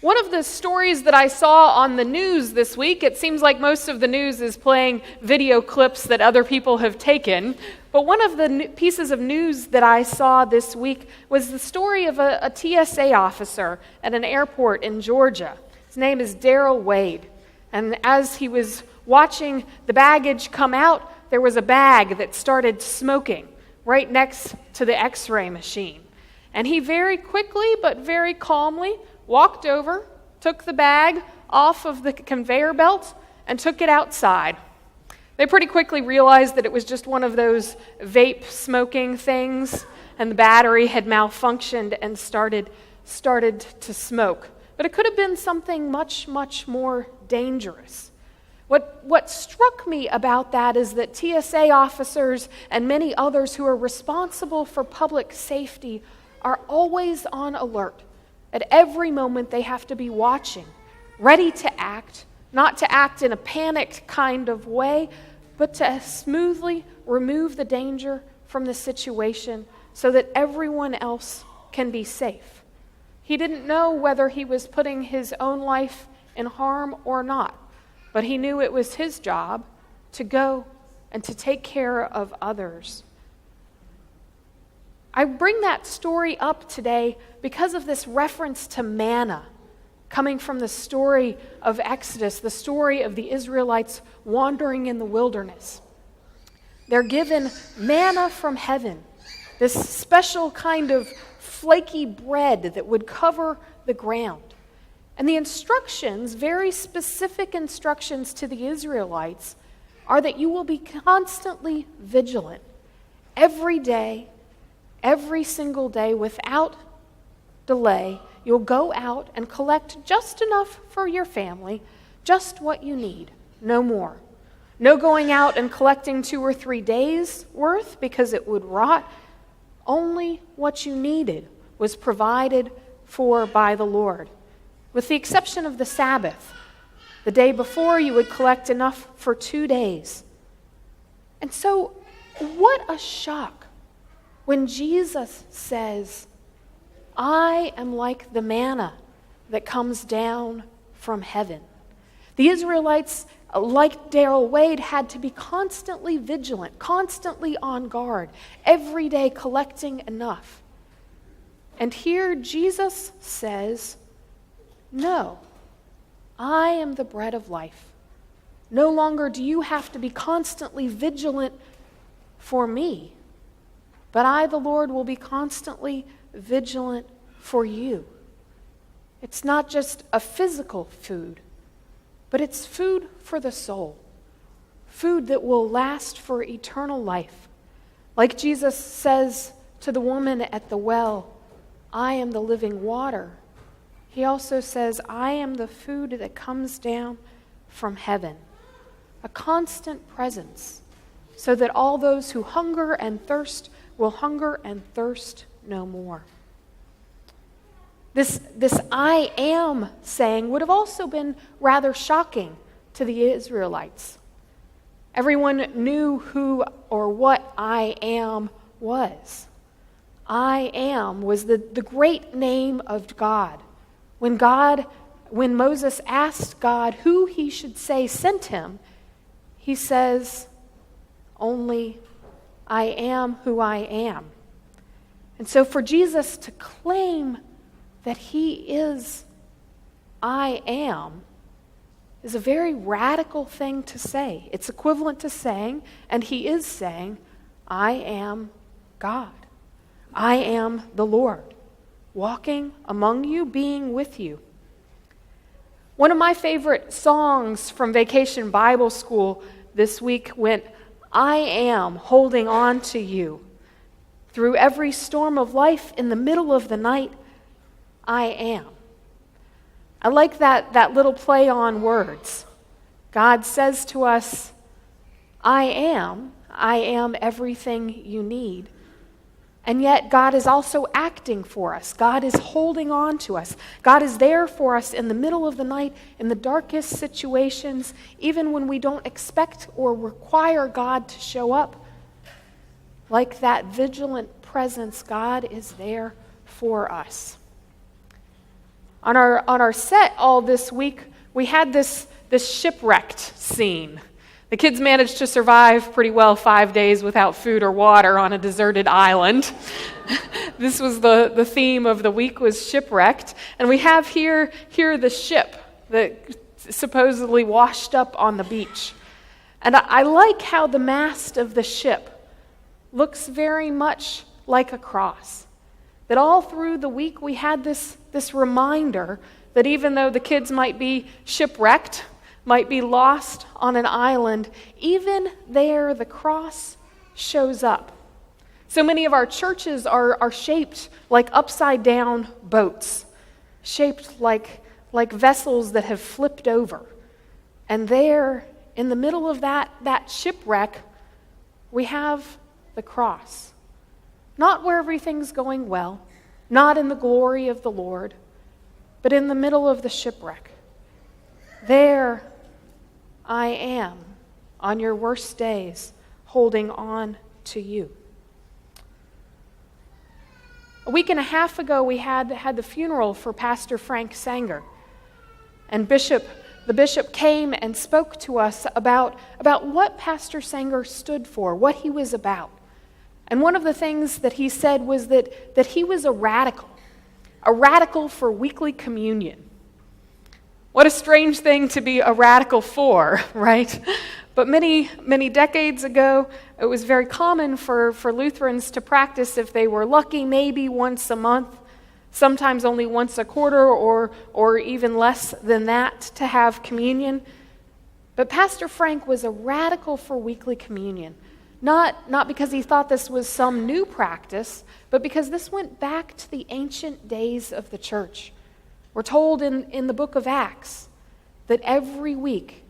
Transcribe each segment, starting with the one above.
One of the stories that I saw on the news this week, it seems like most of the news is playing video clips that other people have taken, but one of the pieces of news that I saw this week was the story of a TSA officer at an airport in Georgia. His name is Daryl Wade, and as he was watching the baggage come out, there was a bag that started smoking right next to the x-ray machine. And he very quickly but very calmly walked over, took the bag off of the conveyor belt, and took it outside. They pretty quickly realized that it was just one of those vape smoking things, and the battery had malfunctioned and started to smoke. But it could have been something much, much more dangerous. What struck me about that is that TSA officers and many others who are responsible for public safety are always on alert. At every moment, they have to be watching, ready to act, not to act in a panicked kind of way, but to smoothly remove the danger from the situation so that everyone else can be safe. He didn't know whether he was putting his own life in harm or not, but he knew it was his job to go and to take care of others. I bring that story up today because of this reference to manna coming from the story of Exodus, the story of the Israelites wandering in the wilderness. They're given manna from heaven, this special kind of flaky bread that would cover the ground. And the instructions, very specific instructions to the Israelites, are that you will be constantly vigilant every day. Every single day, without delay, you'll go out and collect just enough for your family, just what you need, no more. No going out and collecting 2 or 3 days' worth because it would rot. Only what you needed was provided for by the Lord. With the exception of the Sabbath, the day before you would collect enough for 2 days. And so, what a shock when Jesus says, I am like the manna that comes down from heaven. The Israelites, like Daryl Wade, had to be constantly vigilant, constantly on guard, every day collecting enough. And here Jesus says, no, I am the bread of life. No longer do you have to be constantly vigilant for me, but I, the Lord, will be constantly vigilant for you. It's not just a physical food, but it's food for the soul, food that will last for eternal life. Like Jesus says to the woman at the well, I am the living water. He also says, I am the food that comes down from heaven, a constant presence, so that all those who hunger and thirst will hunger and thirst no more. This I am saying would have also been rather shocking to the Israelites. Everyone knew who or what I am was. I am was the great name of God. When Moses asked God who he should say sent him, he says, only I am who I am. And so for Jesus to claim that he is I am is a very radical thing to say. It's equivalent to saying, and he is saying, I am God. I am the Lord, walking among you, being with you. One of my favorite songs from Vacation Bible School this week went, I am holding on to you. Through every storm of life, in the middle of the night, I am. I like that little play on words. God says to us, I am everything you need. And yet God is also acting for us. God is holding on to us. God is there for us in the middle of the night, in the darkest situations, even when we don't expect or require God to show up. Like that vigilant presence, God is there for us. On our set all this week, we had this shipwrecked scene. The kids managed to survive pretty well 5 days without food or water on a deserted island. This was the theme of the week, was shipwrecked. And we have here the ship that supposedly washed up on the beach. And I like how the mast of the ship looks very much like a cross. That all through the week we had this reminder that even though the kids might be shipwrecked, might be lost on an island, even there the cross shows up. So many of our churches are shaped like upside down boats, shaped like vessels that have flipped over. And there, in the middle of that shipwreck, we have the cross. Not where everything's going well, not in the glory of the Lord, but in the middle of the shipwreck. There I am on your worst days, holding on to you. A week and a half ago, we had the funeral for Pastor Frank Sanger. And the bishop came and spoke to us about what Pastor Sanger stood for, what he was about. And one of the things that he said was that he was a radical for weekly communion. What a strange thing to be a radical for, right? But many, many decades ago, it was very common for Lutherans to practice, if they were lucky, maybe once a month, sometimes only once a quarter or even less than that, to have communion. But Pastor Frank was a radical for weekly communion, not because he thought this was some new practice, but because this went back to the ancient days of the church. We're told in the book of Acts that every week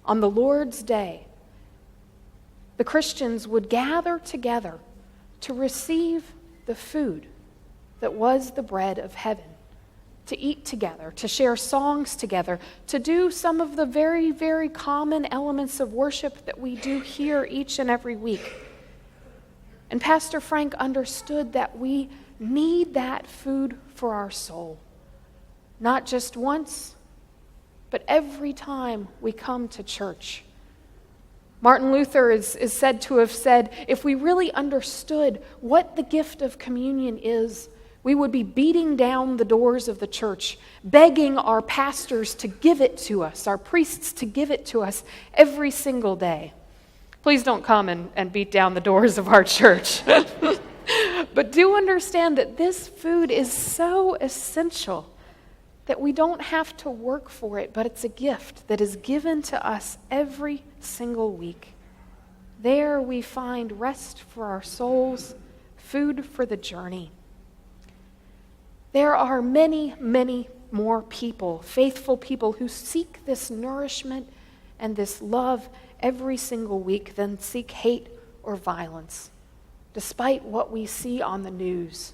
on the Lord's Day, the Christians would gather together to receive the food that was the bread of heaven, to eat together, to share songs together, to do some of the very, very common elements of worship that we do here each and every week. And Pastor Frank understood that we need that food for our soul. Not just once, but every time we come to church. Martin Luther is said to have said, if we really understood what the gift of communion is, we would be beating down the doors of the church, begging our pastors to give it to us, our priests to give it to us every single day. Please don't come and beat down the doors of our church. But do understand that this food is so essential that we don't have to work for it, but it's a gift that is given to us every single week. There we find rest for our souls, food for the journey. There are many, many more people, faithful people, who seek this nourishment and this love every single week than seek hate or violence, despite what we see on the news,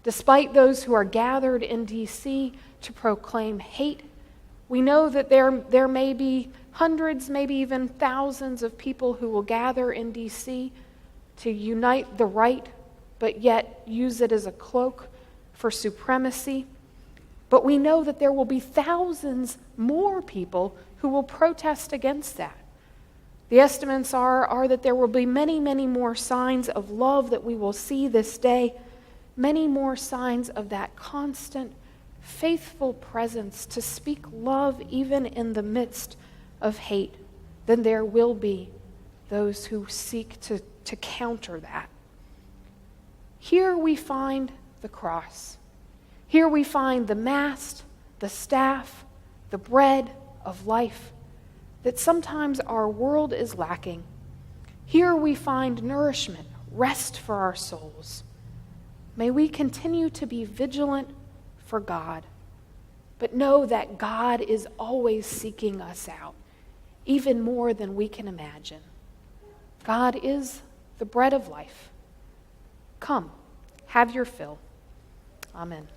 despite those who are gathered in D.C. to proclaim hate. We know that there may be hundreds, maybe even thousands of people who will gather in D.C. to unite the right, but yet use it as a cloak for supremacy. But we know that there will be thousands more people who will protest against that. The estimates are that there will be many, many more signs of love that we will see this day, many more signs of that constant, faithful presence to speak love even in the midst of hate than there will be those who seek to counter that. Here we find the cross. Here we find the mast, the staff, the bread of life that sometimes our world is lacking. Here we find nourishment, rest for our souls. May we continue to be vigilant for God, but know that God is always seeking us out, even more than we can imagine. God is the bread of life. Come, have your fill. Amen.